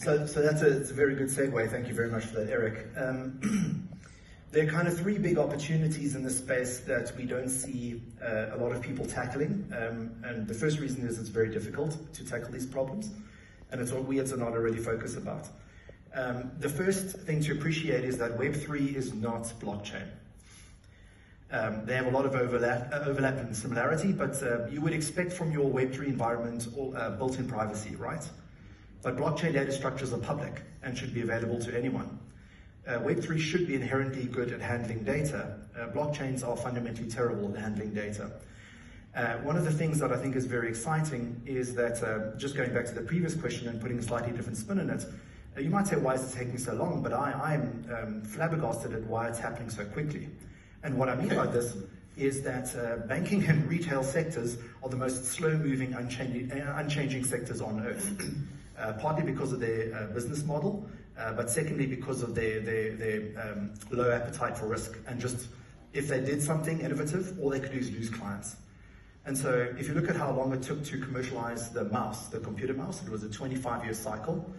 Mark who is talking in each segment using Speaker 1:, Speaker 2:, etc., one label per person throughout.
Speaker 1: So it's a very good segue. Thank you very much for that, Eric. There are kind of three big opportunities in this space that we don't see a lot of people tackling. And the first reason is it's very difficult to tackle these problems, and it's what we at Sonata really focus about. The first thing to appreciate is that Web3 is not blockchain. They have a lot of overlap and similarity, but you would expect from your Web3 environment built-in privacy, right? But blockchain data structures are public and should be available to anyone. Web3 should be inherently good at handling data. Blockchains are fundamentally terrible at handling data. One of the things that I think is very exciting is that, just going back to the previous question and putting a slightly different spin on it, you might say, why is it taking so long? But I'm flabbergasted at why it's happening so quickly. And what I mean by this is that banking and retail sectors are the most slow-moving, unchanging sectors on earth, partly because of their business model, but secondly because of their low appetite for risk, and just if they did something innovative, all they could do is lose clients. And so if you look at how long it took to commercialize the mouse, the computer mouse, it was a 25-year cycle.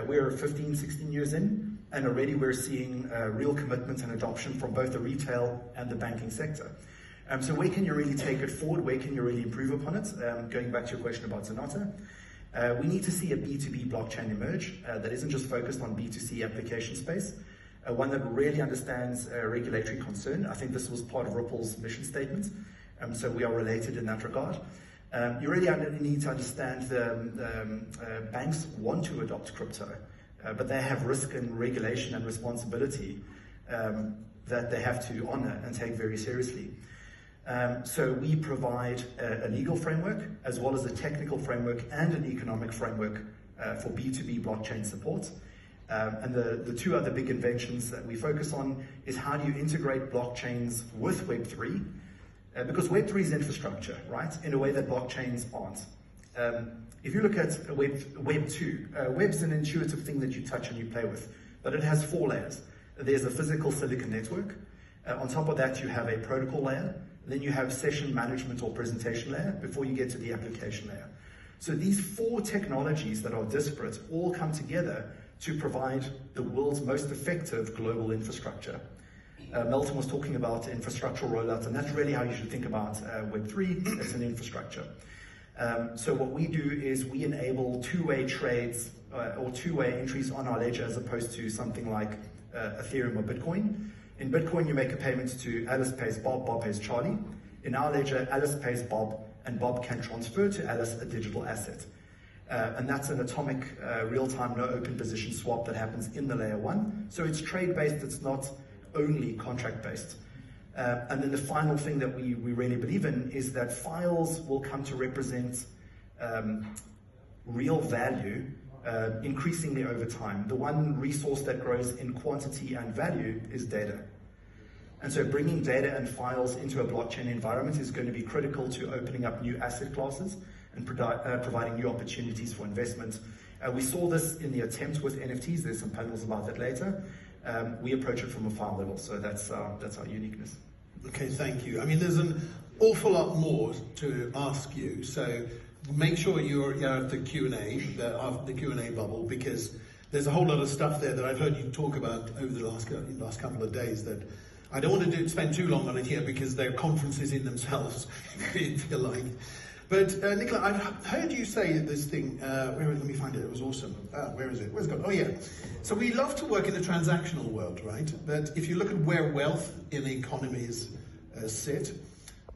Speaker 1: We're 15, 16 years in, and already we're seeing real commitment and adoption from both the retail and the banking sector. So where can you really take it forward? Where can you really improve upon it? Going back to your question about Sonata, we need to see a B2B blockchain emerge that isn't just focused on B2C application space, one that really understands regulatory concern. I think this was part of Ripple's mission statement, so we are related in that regard. You really need to understand the banks want to adopt crypto, but they have risk and regulation and responsibility that they have to honor and take very seriously. So we provide a legal framework as well as a technical framework and an economic framework for B2B blockchain support. And the two other big inventions that we focus on is how do you integrate blockchains with Web3, because Web3 is infrastructure, right, in a way that blockchains aren't. If you look at Web 2, Web's an intuitive thing that you touch and you play with, but it has 4 layers. There's a physical silicon network. On top of that, you have a protocol layer. Then you have session management or presentation layer before you get to the application layer. So these 4 technologies that are disparate all come together to provide the world's most effective global infrastructure. Melton was talking about infrastructural rollout, and that's really how you should think about Web3. It's an infrastructure. So what we do is we enable two-way trades or two-way entries on our ledger as opposed to something like Ethereum or Bitcoin. In Bitcoin, you make a payment to Alice pays Bob, Bob pays Charlie. In our ledger, Alice pays Bob, and Bob can transfer to Alice a digital asset. And that's an atomic, real-time, no open position swap that happens in the layer 1. So it's trade-based, it's not only contract-based. And then the final thing that we really believe in is that files will come to represent real value increasingly over time. The one resource that grows in quantity and value is data. And so bringing data and files into a blockchain environment is going to be critical to opening up new asset classes and providing new opportunities for investment. We saw this in the attempt with NFTs. There's some panels about that later. We approach it from a file level, so that's our uniqueness.
Speaker 2: Okay, thank you. I mean, there's an awful lot more to ask you, so make sure you're at the Q&A, the Q&A bubble, because there's a whole lot of stuff there that I've heard you talk about over the last couple of days that I don't want to spend too long on it here because they're conferences in themselves, if you like. But Nicola, I've heard you say this thing, let me find it, it was awesome. Where is it? Where's it gone? Oh yeah. So we love to work in the transactional world, right? But if you look at where wealth in economies sit,